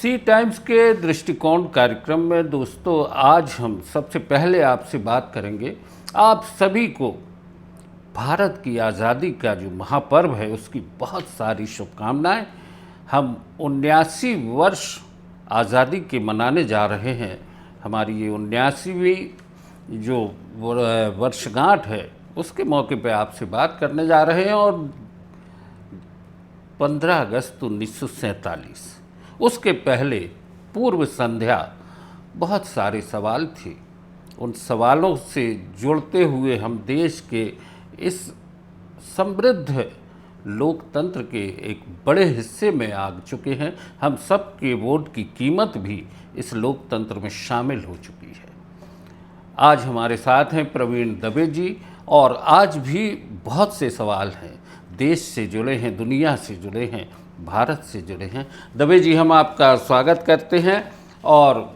सी times के दृष्टिकोण कार्यक्रम में दोस्तों आज हम सबसे पहले आपसे बात करेंगे। आप सभी को भारत की आज़ादी का जो महापर्व है उसकी बहुत सारी शुभकामनाएं। हम 79 वर्ष आज़ादी के मनाने जा रहे हैं। हमारी ये 79वीं जो वर्षगांठ है उसके मौके पे आपसे बात करने जा रहे हैं। और 15 अगस्त 1947 उसके पहले पूर्व संध्या बहुत सारे सवाल थे। उन सवालों से जुड़ते हुए हम देश के इस समृद्ध लोकतंत्र के एक बड़े हिस्से में आ चुके हैं। हम सब के वोट की कीमत भी इस लोकतंत्र में शामिल हो चुकी है। आज हमारे साथ हैं प्रवीण दबे जी, और आज भी बहुत से सवाल हैं, देश से जुड़े हैं, दुनिया से जुड़े हैं, भारत से जुड़े हैं। दबे जी, हम आपका स्वागत करते हैं। और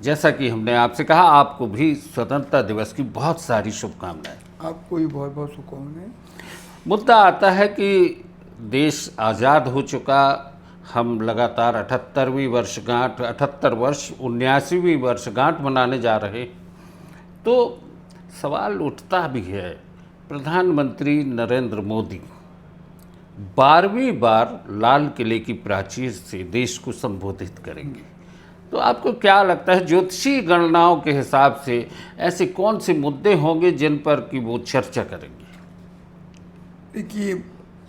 जैसा कि हमने आपसे कहा, आपको भी स्वतंत्रता दिवस की बहुत सारी शुभकामनाएं। आपको भी बहुत बहुत शुभकामनाएं। मुद्दा आता है कि देश आज़ाद हो चुका, हम लगातार 78वीं वर्षगांठ 78 वर्ष 79वीं वर्षगांठ मनाने जा रहे। तो सवाल उठता भी है, प्रधानमंत्री नरेंद्र मोदी 12वीं बार लाल किले की प्राचीर से देश को संबोधित करेंगे। तो आपको क्या लगता है, ज्योतिषीय गणनाओं के हिसाब से ऐसे कौन से मुद्दे होंगे जिन पर कि वो चर्चा करेंगे? देखिए,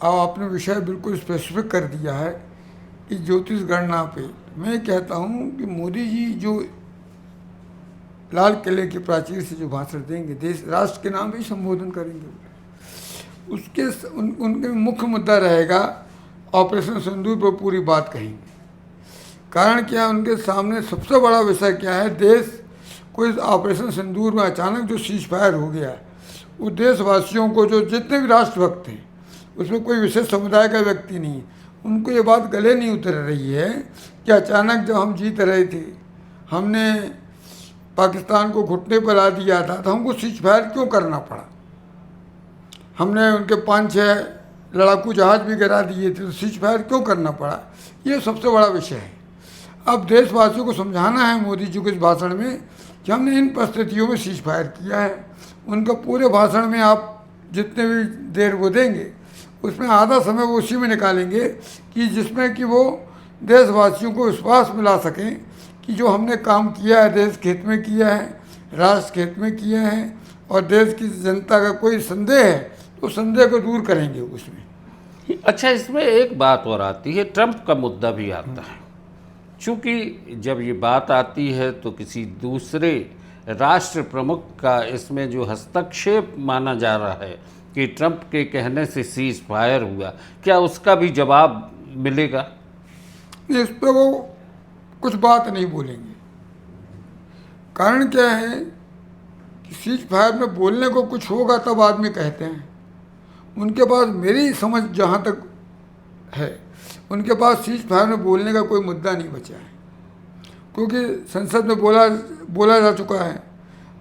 आपने विषय बिल्कुल स्पेसिफिक कर दिया है कि ज्योतिष गणना पे मैं कहता हूँ कि मोदी जी जो लाल किले की प्राचीर से जो भाषण देंगे, देश राष्ट्र के नाम भी संबोधन करेंगे, उसके उनके मुख्य मुद्दा रहेगा ऑपरेशन सिंदूर पर पूरी बात कहेंगे। कारण क्या, उनके सामने सबसे बड़ा विषय क्या है, देश को इस ऑपरेशन सिंदूर में अचानक जो सीज फायर हो गया, वो देशवासियों को, जो जितने भी राष्ट्रभक्त हैं, उसमें कोई विशेष समुदाय का व्यक्ति नहीं है, उनको ये बात गले नहीं उतर रही है कि अचानक जब हम जीत रहे थे, हमने पाकिस्तान को घुटने पर ला दिया था, तो हमको सीज फायर क्यों करना पड़ा। हमने उनके 5-6 लड़ाकू जहाज भी गिरा दिए थे, तो सीज फायर क्यों करना पड़ा। ये सबसे बड़ा विषय है। अब देशवासियों को समझाना है मोदी जी को इस भाषण में कि हमने इन परिस्थितियों में सीज फायर किया है। उनका पूरे भाषण में आप जितने भी देर वो देंगे, उसमें आधा समय वो उसी में निकालेंगे कि जिसमें कि वो देशवासियों को विश्वास मिला सकें कि जो हमने काम किया है देश के हित में किया है, राष्ट्र के हित में किया है, और देश की जनता का कोई संदेह है तो संदेह को दूर करेंगे उसमें। अच्छा, इसमें एक बात और आती है, ट्रंप का मुद्दा भी आता है। चूँकि जब ये बात आती है तो किसी दूसरे राष्ट्र प्रमुख का इसमें जो हस्तक्षेप माना जा रहा है कि ट्रंप के कहने से सीज फायर हुआ, क्या उसका भी जवाब मिलेगा? इस पर वो कुछ बात नहीं बोलेंगे। कारण क्या है कि सीज फायर में बोलने को कुछ होगा तब आदमी कहते हैं। उनके पास, मेरी समझ जहाँ तक है, उनके पास सीज फायर में बोलने का कोई मुद्दा नहीं बचा है, क्योंकि संसद में बोला जा चुका है।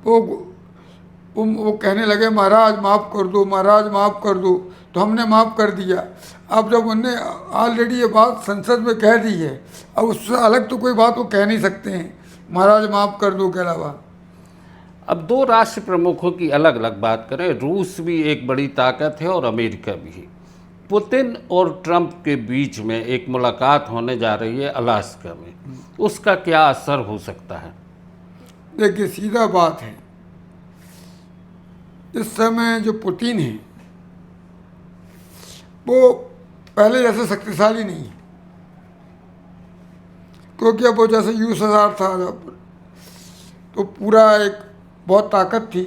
वो कहने लगे महाराज माफ़ कर दो, महाराज माफ़ कर दो, तो हमने माफ़ कर दिया। अब जब उनने ऑलरेडी ये बात संसद में कह दी है, अब उससे अलग तो कोई बात वो कह नहीं सकते हैं महाराज माफ़ कर दो के अलावा। अब दो राष्ट्र प्रमुखों की अलग अलग बात करें, रूस भी एक बड़ी ताकत है और अमेरिका भी। पुतिन और ट्रंप के बीच में एक मुलाकात होने जा रही है अलास्का में, उसका क्या असर हो सकता है? देखिए, सीधा बात है, इस समय जो पुतिन है वो पहले जैसे शक्तिशाली नहीं है, क्योंकि अब वो जैसे यूएसएसआर था जब, तो पूरा एक बहुत ताकत थी।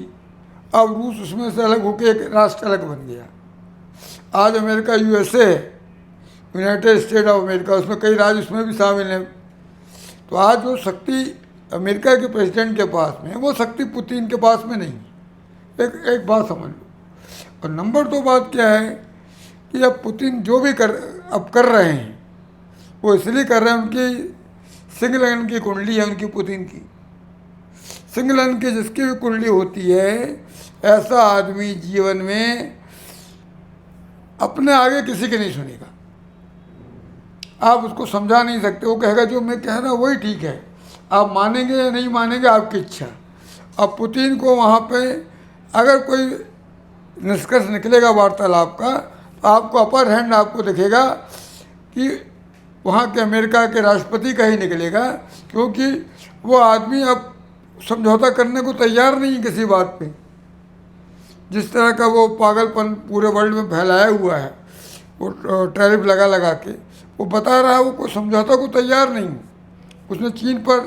अब रूस उसमें से अलग होकर एक राष्ट्र अलग बन गया। आज अमेरिका यूएसए है, यूनाइटेड स्टेट ऑफ अमेरिका, उसमें कई राज्य उसमें भी शामिल हैं। तो आज जो शक्ति अमेरिका के प्रेसिडेंट के पास में है, वो शक्ति पुतिन के पास में नहीं है। एक बात समझ लो। और नंबर 2 बात क्या है कि अब पुतिन जो भी अब कर रहे हैं, वो इसलिए कर रहे हैं, उनकी सिंह लगन की कुंडली है, उनकी पुतिन की सिंह लगन की जिसकी भी कुंडली होती है, ऐसा आदमी जीवन में अपने आगे किसी के नहीं सुनेगा। आप उसको समझा नहीं सकते। वो कहेगा जो मैं कह रहा हूँ वही ठीक है, आप मानेंगे या नहीं मानेंगे आपकी इच्छा। अब पुतिन को वहाँ पे अगर कोई निष्कर्ष निकलेगा वार्तालाप का, तो आपको अपर हैंड आपको दिखेगा कि वहाँ के अमेरिका के राष्ट्रपति का ही निकलेगा, क्योंकि वो आदमी अब समझौता करने को तैयार नहीं है किसी बात पे। जिस तरह का वो पागलपन पूरे वर्ल्ड में फैलाया हुआ है, वो टैरिफ लगा लगा के वो बता रहा है वो कोई समझौता को तैयार नहीं। उसने चीन पर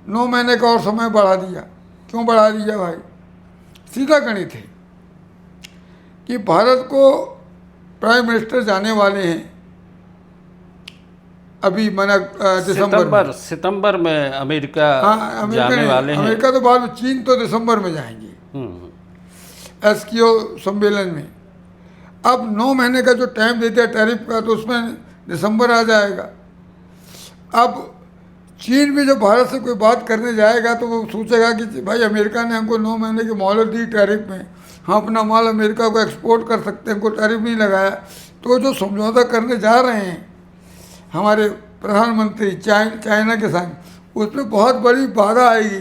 9 महीने का और समय बढ़ा दिया। क्यों बढ़ा दिया भाई? सीधा गणित है कि भारत को प्राइम मिनिस्टर जाने वाले हैं अभी मना सितंबर में अमेरिका अमेरिका जाने वाले हैं। अमेरिका तो बाद में, चीन तो दिसंबर में जाएंगे एससीओ सम्मेलन में। अब 9 महीने का जो टाइम देते हैं टैरिफ का, तो उसमें दिसंबर आ जाएगा। अब चीन भी जब भारत से कोई बात करने जाएगा तो वो सोचेगा कि भाई अमेरिका ने हमको 9 महीने की मोहलत दी टैरिफ में, हम अपना माल अमेरिका को एक्सपोर्ट कर सकते हैं, हमको टैरिफ नहीं लगाया। तो जो समझौता करने जा रहे हैं हमारे प्रधानमंत्री चाइना के संग, उसमें बहुत बड़ी बाधा आएगी।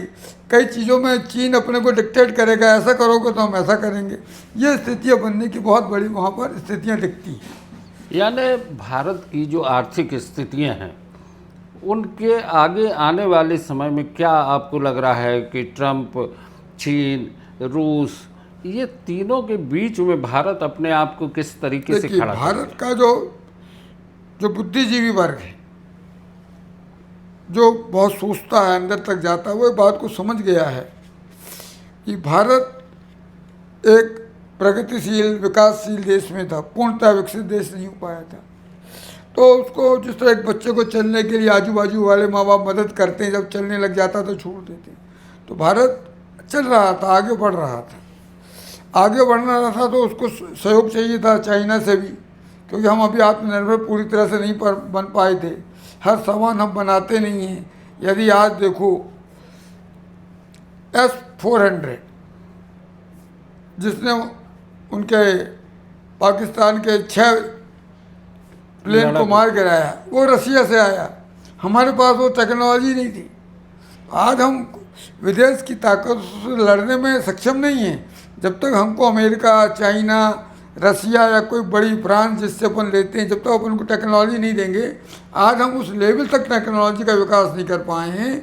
कई चीज़ों में चीन अपने को डिक्टेट करेगा, ऐसा करोगे तो हम ऐसा करेंगे। ये स्थितियाँ बनने की बहुत बड़ी वहाँ पर स्थितियाँ दिखती हैं। यानी भारत की जो आर्थिक स्थितियाँ हैं, उनके आगे आने वाले समय में क्या आपको लग रहा है कि ट्रंप, चीन, रूस, ये तीनों के बीच में भारत अपने आप को किस तरीके से खड़ा करेगा? भारत का जो बुद्धिजीवी वर्ग है, जो बहुत सोचता है, अंदर तक जाता है, वो बात को समझ गया है कि भारत एक प्रगतिशील विकासशील देश में था, पूर्णतः विकसित देश नहीं हो पाया था। तो उसको जिस तरह एक बच्चे को चलने के लिए आजू बाजू वाले माँ बाप मदद करते हैं, जब चलने लग जाता तो छोड़ देते। तो भारत चल रहा था, आगे बढ़ रहा था। आगे बढ़ना था तो उसको सहयोग चाहिए था चाइना से भी, क्योंकि हम अभी आत्मनिर्भर पूरी तरह से नहीं बन पाए थे। हर सामान हम बनाते नहीं हैं। यदि आज देखो S-400 जिसने उनके पाकिस्तान के 6 प्लेन को मार गिराया, वो रसिया से आया। हमारे पास वो टेक्नोलॉजी नहीं थी। आज हम विदेश की ताकत से लड़ने में सक्षम नहीं हैं जब तक हमको अमेरिका, चाइना, रसिया या कोई बड़ी फ्रांस जिससे अपन लेते हैं, जब तक अपन को टेक्नोलॉजी नहीं देंगे। आज हम उस लेवल तक टेक्नोलॉजी का विकास नहीं कर पाए हैं।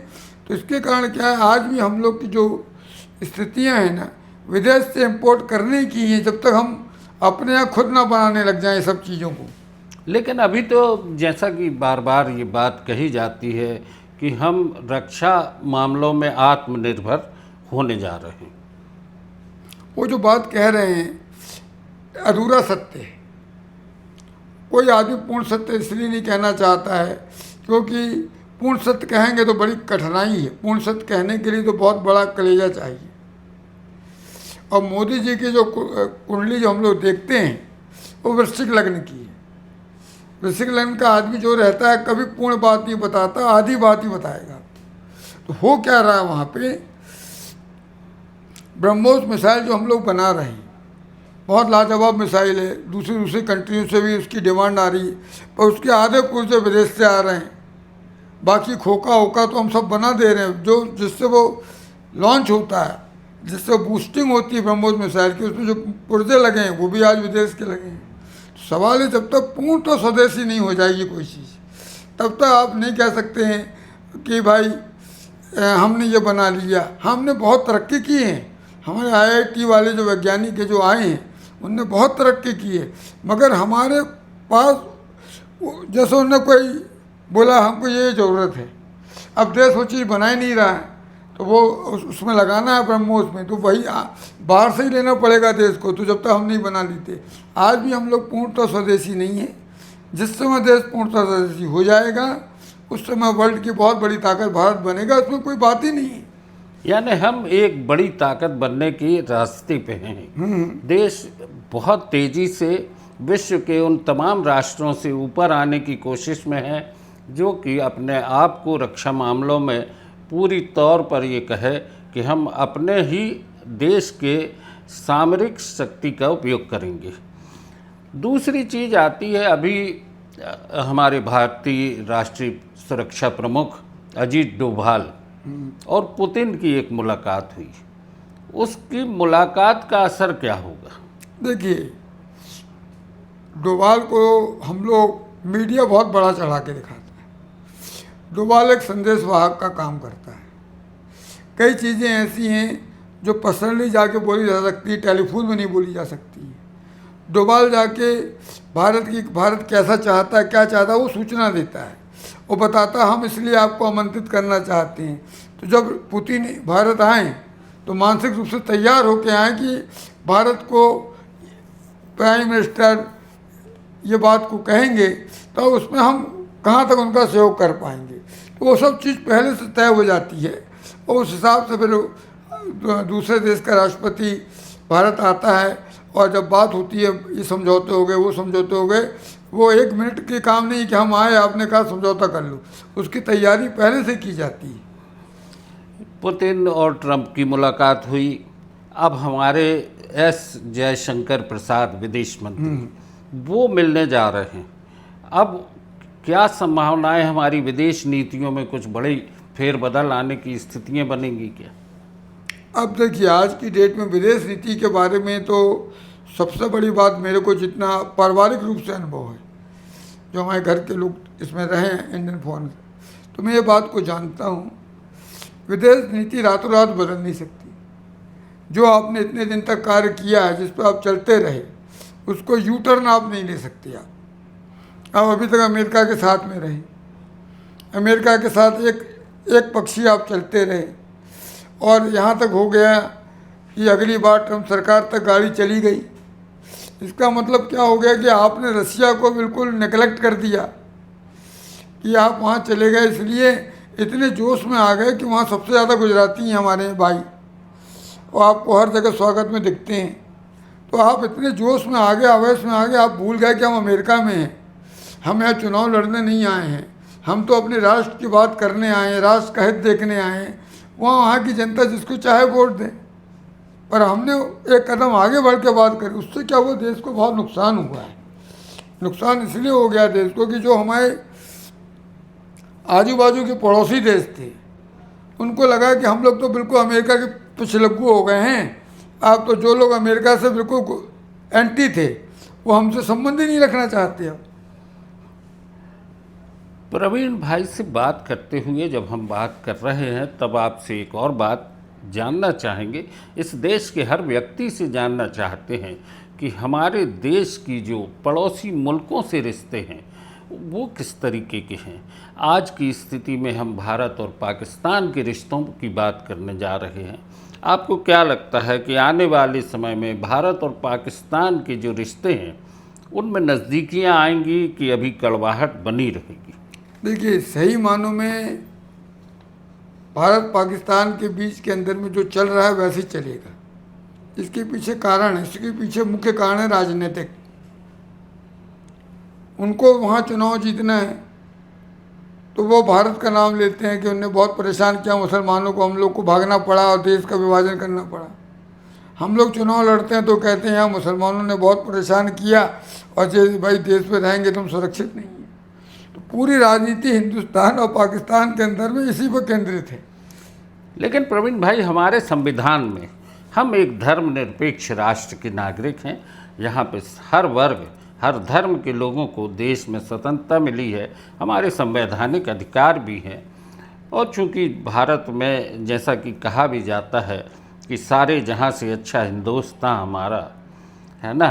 तो इसके कारण क्या है, आज भी हम लोग की जो स्थितियां हैं ना, विदेश से इंपोर्ट करने की हैं, जब तक हम अपने यहाँ खुद ना बनाने लग जाएं सब चीज़ों को। लेकिन अभी तो जैसा कि बार बार ये बात कही जाती है कि हम रक्षा मामलों में आत्मनिर्भर होने जा रहे हैं। वो जो बात कह रहे हैं अधूरा सत्य है। कोई आदमी पूर्ण सत्य इसलिए नहीं कहना चाहता है क्योंकि पूर्ण सत्य कहेंगे तो बड़ी कठिनाई है। पूर्ण सत्य कहने के लिए तो बहुत बड़ा कलेजा चाहिए। और मोदी जी की जो कुंडली जो हम लोग देखते हैं वो वृश्चिक लग्न की है। वृश्चिक लग्न का आदमी जो रहता है कभी पूर्ण बात नहीं बताता, आधी बात ही बताएगा। तो हो क्या रहा है वहाँ पे, ब्रह्मोस मिसाइल जो हम लोग बना रहे हैं बहुत लाजवाब मिसाइल है। दूसरी कंट्रियों से भी उसकी डिमांड आ रही है, पर उसके आधे पुर्जे विदेश से आ रहे हैं। बाकी खोखा होका तो हम सब बना दे रहे हैं। जो जिससे वो लॉन्च होता है, जिससे बूस्टिंग होती है ब्रह्मोस मिसाइल की, उसमें जो पुर्जे लगे हैं वो भी आज विदेश के लगे हैं। तो सवाल है, जब तक पूर्ण तो स्वदेशी नहीं हो जाएगी कोई चीज़, तब तक आप नहीं कह सकते हैं कि भाई हमने ये बना लिया। हमने बहुत तरक्की की है। हमारे IIT वाले जो वैज्ञानिक जो आए हैं उनने बहुत तरक्की की है, मगर हमारे पास जैसे उन्होंने कोई बोला हमको ये ज़रूरत है, अब देश वो चीज़ बना ही नहीं रहा है, तो वो उसमें लगाना है ब्रह्मोस में, तो वही बाहर से ही लेना पड़ेगा देश को। तो जब तक हम नहीं बना लेते, आज भी हम लोग पूर्णतः स्वदेशी नहीं है। जिस समय देश पूर्णतः स्वदेशी हो जाएगा उस समय वर्ल्ड की बहुत बड़ी ताकत भारत बनेगा, उसमें कोई बात ही नहीं है। यानी हम एक बड़ी ताकत बनने की रास्ते पे हैं। देश बहुत तेज़ी से विश्व के उन तमाम राष्ट्रों से ऊपर आने की कोशिश में है जो कि अपने आप को रक्षा मामलों में पूरी तौर पर ये कहे कि हम अपने ही देश के सामरिक शक्ति का उपयोग करेंगे। दूसरी चीज़ आती है, अभी हमारे भारतीय राष्ट्रीय सुरक्षा प्रमुख अजीत डोभाल और पुतिन की एक मुलाकात हुई, उसकी मुलाकात का असर क्या होगा? देखिए, डोभाल को हम लोग मीडिया बहुत बड़ा चढ़ा के दिखाता है। डोभाल एक संदेश वाहक का काम करता है। कई चीज़ें ऐसी हैं जो पर्सनली जाके बोली जा सकती है, टेलीफोन में नहीं बोली जा सकती है। डोभाल जाके भारत कैसा चाहता है, क्या चाहता है, वो सूचना देता है। वो बताता है हम इसलिए आपको आमंत्रित करना चाहते हैं। तो जब पुतिन भारत आए तो मानसिक रूप से तैयार होकर आए कि भारत को प्राइम मिनिस्टर ये बात को कहेंगे तो उसमें हम कहाँ तक उनका सहयोग कर पाएंगे। तो वो सब चीज़ पहले से तय हो जाती है और उस हिसाब से फिर दूसरे देश का राष्ट्रपति भारत आता है और जब बात होती है, ये समझौते हो गए, वो समझौते हो गए, वो 1 मिनट के काम नहीं कि हम आए आपने कहा समझौता कर लो, उसकी तैयारी पहले से की जाती है। पुतिन और ट्रंप की मुलाकात हुई। अब हमारे एस जयशंकर प्रसाद विदेश मंत्री वो मिलने जा रहे हैं। अब क्या संभावनाएं हमारी विदेश नीतियों में कुछ बड़ी फेरबदल आने की स्थितियां बनेंगी क्या? अब देखिए, आज की डेट में विदेश नीति के बारे में तो सबसे बड़ी बात मेरे को जितना पारिवारिक रूप से अनुभव है, जो हमारे घर के लोग इसमें रहे हैं इंडियन फॉरेन, तो मैं ये बात को जानता हूँ, विदेश नीति रातों रात बदल नहीं सकती। जो आपने इतने दिन तक कार्य किया है, जिस पर आप चलते रहे, उसको यू टर्न आप नहीं ले सकते। आप अभी तक अमेरिका के साथ में रहे, अमेरिका के साथ एक पक्षी आप चलते रहे और यहाँ तक हो गया कि अगली बार ट्रंप सरकार तक गाड़ी चली गई। इसका मतलब क्या हो गया कि आपने रसिया को बिल्कुल नेगलेक्ट कर दिया कि आप वहाँ चले गए, इसलिए इतने जोश में आ गए कि वहाँ सबसे ज़्यादा गुजराती हैं हमारे भाई और आपको हर जगह स्वागत में दिखते हैं। तो आप इतने जोश में आ गए, आवेश में आ गए, आप भूल गए कि हम अमेरिका में हैं। हम यहाँ चुनाव लड़ने नहीं आए हैं, हम तो अपने राष्ट्र की बात करने आए हैं, राष्ट्र का हित देखने आए हैं। वहाँ की जनता जिसको चाहे वोट दे, पर हमने एक कदम आगे बढ़ के बात करी। उससे क्या हुआ, देश को बहुत नुकसान हुआ है। नुकसान इसलिए हो गया देश को कि जो हमारे आजू बाजू के पड़ोसी देश थे, उनको लगा कि हम लोग तो बिल्कुल अमेरिका के पिछलग्गू हो गए हैं। अब तो जो लोग अमेरिका से बिल्कुल एंटी थे, वो हमसे संबंध ही नहीं रखना चाहते। अब प्रवीण भाई से बात करते हुए जब हम बात कर रहे हैं, तब आपसे एक और बात जानना चाहेंगे। इस देश के हर व्यक्ति से जानना चाहते हैं कि हमारे देश की जो पड़ोसी मुल्कों से रिश्ते हैं वो किस तरीके के हैं। आज की स्थिति में हम भारत और पाकिस्तान के रिश्तों की बात करने जा रहे हैं। आपको क्या लगता है कि आने वाले समय में भारत और पाकिस्तान के जो रिश्ते हैं उनमें नज़दीकियाँ आएंगी कि अभी कड़वाहट बनी रहेगी? देखिए, सही मानों में भारत पाकिस्तान के बीच के अंदर में जो चल रहा है वैसे ही चलेगा। इसके पीछे कारण है, इसके पीछे मुख्य कारण है राजनीतिक। उनको वहाँ चुनाव जीतना है तो वो भारत का नाम लेते हैं कि उन्होंने बहुत परेशान किया मुसलमानों को, हम लोग को भागना पड़ा और देश का विभाजन करना पड़ा। हम लोग चुनाव लड़ते हैं तो कहते हैं यहाँ मुसलमानों ने बहुत परेशान किया और जो भाई देश में रहेंगे तुम सुरक्षित नहीं है। तो पूरी राजनीति हिंदुस्तान और पाकिस्तान के अंदर में इसी पर केंद्रित है। लेकिन प्रवीण भाई, हमारे संविधान में हम एक धर्मनिरपेक्ष राष्ट्र के नागरिक हैं। यहाँ पे हर वर्ग, हर धर्म के लोगों को देश में स्वतंत्रता मिली है, हमारे संवैधानिक अधिकार भी हैं। और चूँकि भारत में जैसा कि कहा भी जाता है कि सारे जहाँ से अच्छा हिंदुस्तान हमारा, है ना,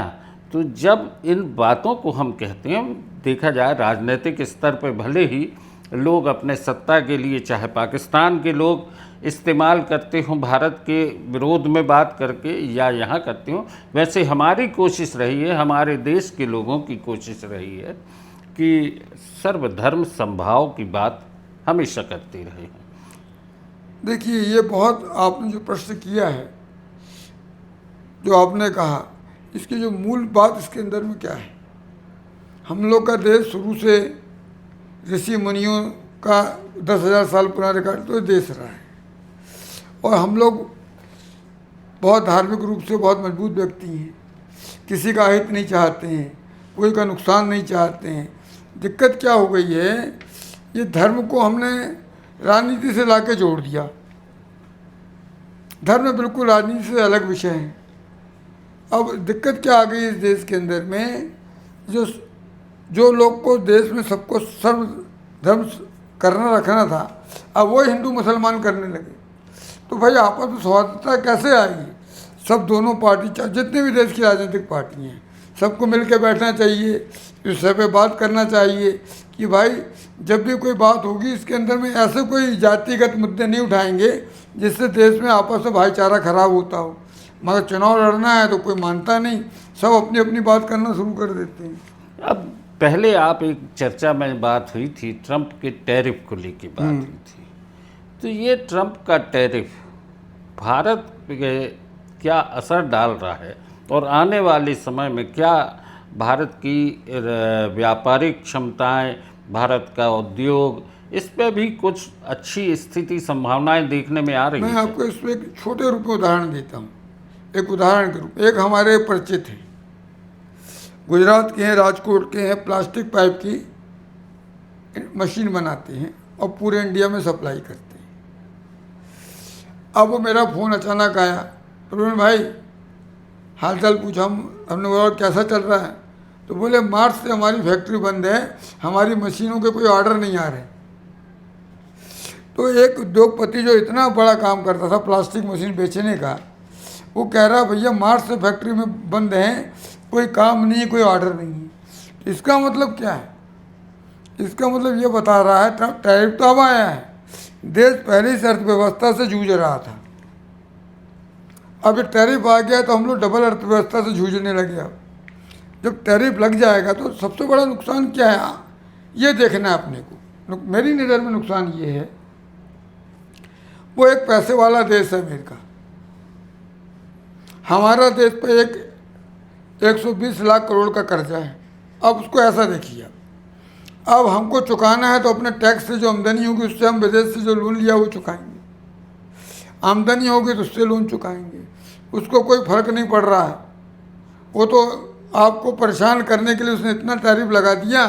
तो जब इन बातों को हम कहते हैं, देखा जाए राजनीतिक स्तर पर भले ही लोग अपने सत्ता के लिए, चाहे पाकिस्तान के लोग इस्तेमाल करते हों भारत के विरोध में बात करके या यहाँ करते हों, वैसे हमारी कोशिश रही है, हमारे देश के लोगों की कोशिश रही है कि सर्वधर्म समभाव की बात हमेशा करते रहे हैं। देखिए, ये बहुत आपने जो प्रश्न किया है, जो आपने कहा, इसकी जो मूल बात इसके अंदर में क्या है। हम लोग का देश शुरू से ऋषि मुनियों का 10,000 साल पुराना रिकॉर्ड तो देश रहा है और हम लोग बहुत धार्मिक रूप से बहुत मजबूत व्यक्ति हैं। किसी का हित नहीं चाहते हैं, कोई का नुकसान नहीं चाहते हैं। दिक्कत क्या हो गई है, ये धर्म को हमने राजनीति से लाके जोड़ दिया। धर्म बिल्कुल राजनीति से अलग विषय है। अब दिक्कत क्या आ गई इस देश के अंदर में, जो लोग को देश में सबको सर्व धर्म करना रखना था, अब वो हिंदू मुसलमान करने लगे। तो भाई आपस में सौहार्दता कैसे आएगी? सब दोनों पार्टी, जितने भी देश की राजनीतिक पार्टी हैं, सबको मिल के बैठना चाहिए, इस विषय पे बात करना चाहिए कि भाई जब भी कोई बात होगी इसके अंदर में ऐसे कोई जातिगत मुद्दे नहीं उठाएंगे जिससे देश में आपस में भाईचारा खराब होता हो। मगर चुनाव लड़ना है तो कोई मानता नहीं, सब अपनी अपनी बात करना शुरू कर देते हैं। अब पहले आप एक चर्चा में बात हुई थी, ट्रंप के टैरिफ को लेकर बात हुई थी, तो ये ट्रंप का टैरिफ भारत पे क्या असर डाल रहा है और आने वाले समय में क्या भारत की व्यापारिक क्षमताएं, भारत का उद्योग, इस पे भी कुछ अच्छी स्थिति संभावनाएं देखने में आ रही मैं है? आपको इसमें एक छोटे रूप में उदाहरण देता हूँ। एक उदाहरण के रूप, एक हमारे परिचित हैं, गुजरात के हैं, राजकोट के हैं, प्लास्टिक पाइप की मशीन बनाते हैं और पूरे इंडिया में सप्लाई करते हैं। अब वो मेरा फ़ोन अचानक आया, प्रवीण भाई हाल चाल पूछा, हमने बोला कैसा चल रहा है? तो बोले मार्च से हमारी फैक्ट्री बंद है, हमारी मशीनों के कोई ऑर्डर नहीं आ रहे। तो एक उद्योगपति जो इतना बड़ा काम करता था प्लास्टिक मशीन बेचने का, वो कह रहा भैया मार्च से फैक्ट्री में बंद हैं, कोई काम नहीं है, कोई ऑर्डर नहीं है। इसका मतलब क्या है? इसका मतलब ये बता रहा है टैरिफ तो अब आया है, देश पहले से अर्थव्यवस्था से जूझ रहा था, अब ये टैरिफ आ गया तो हम लोग डबल अर्थव्यवस्था से जूझने लगे। अब जब टैरिफ लग जाएगा तो सबसे बड़ा नुकसान क्या है ये देखना है अपने को। मेरी नज़र में नुकसान ये है, वो एक पैसे वाला देश है अमेरिका, हमारा देश पे 120 लाख करोड़ का कर्जा है। अब उसको ऐसा देखिए, अब हमको चुकाना है तो अपने टैक्स से जो आमदनी होगी उससे हम विदेश से जो लोन लिया वो चुकाएंगे, आमदनी होगी तो उससे लोन चुकाएंगे, उसको कोई फर्क नहीं पड़ रहा है। वो तो आपको परेशान करने के लिए उसने इतना टैरिफ लगा दिया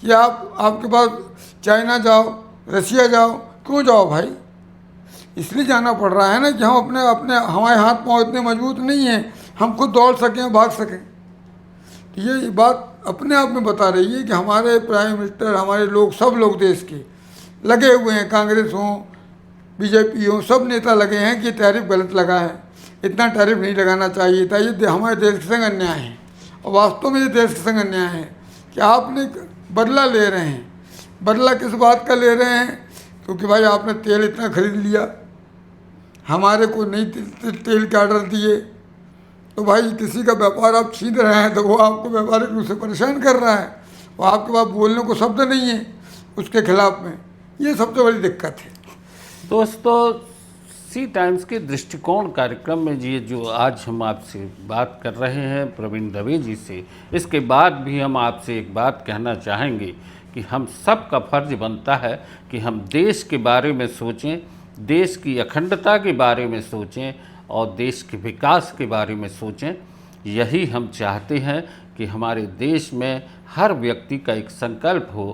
कि आपके पास चाइना जाओ, रसिया जाओ, क्यों जाओ भाई? इसलिए जाना पड़ रहा है ना कि हम अपने हमारे हाथ पाँव इतने मजबूत नहीं हैं हम खुद दौड़ सकें, भाग सकें। तो ये बात अपने आप में बता रही है कि हमारे प्राइम मिनिस्टर, हमारे लोग, सब लोग देश के लगे हुए हैं, कांग्रेस हो, बीजेपी हो, सब नेता लगे हैं कि टैरिफ गलत लगा है, इतना टैरिफ नहीं लगाना चाहिए था, ये हमारे देश के संग अन्याय है। और वास्तव में ये देश के संग अन्याय है कि आपने बदला ले रहे हैं। बदला किस बात का ले रहे हैं? क्योंकि भाई आपने तेल इतना खरीद लिया, हमारे को नहीं तेल के ऑर्डर दिए, तो भाई किसी का व्यापार आप छीन रहे हैं तो वो आपको व्यापारिक रूप से परेशान कर रहा है, और आपके पास बोलने को शब्द नहीं है उसके खिलाफ में। ये सबसे बड़ी दिक्कत है। दोस्तों, सी टाइम्स के दृष्टिकोण कार्यक्रम में ये जो आज हम आपसे बात कर रहे हैं प्रवीण दवे जी से, इसके बाद भी हम आपसे एक बात कहना चाहेंगे कि हम सब का फर्ज बनता है कि हम देश के बारे में सोचें, देश की अखंडता के बारे में सोचें और देश के विकास के बारे में सोचें। यही हम चाहते हैं कि हमारे देश में हर व्यक्ति का एक संकल्प हो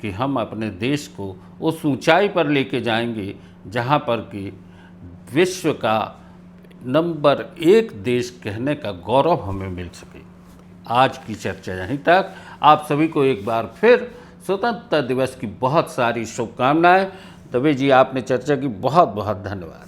कि हम अपने देश को उस ऊंचाई पर लेके जाएंगे जहां पर कि विश्व का नंबर 1 देश कहने का गौरव हमें मिल सके। आज की चर्चा यहीं तक। आप सभी को एक बार फिर स्वतंत्रता दिवस की बहुत सारी शुभकामनाएं। दवे जी, आपने चर्चा की, बहुत बहुत धन्यवाद।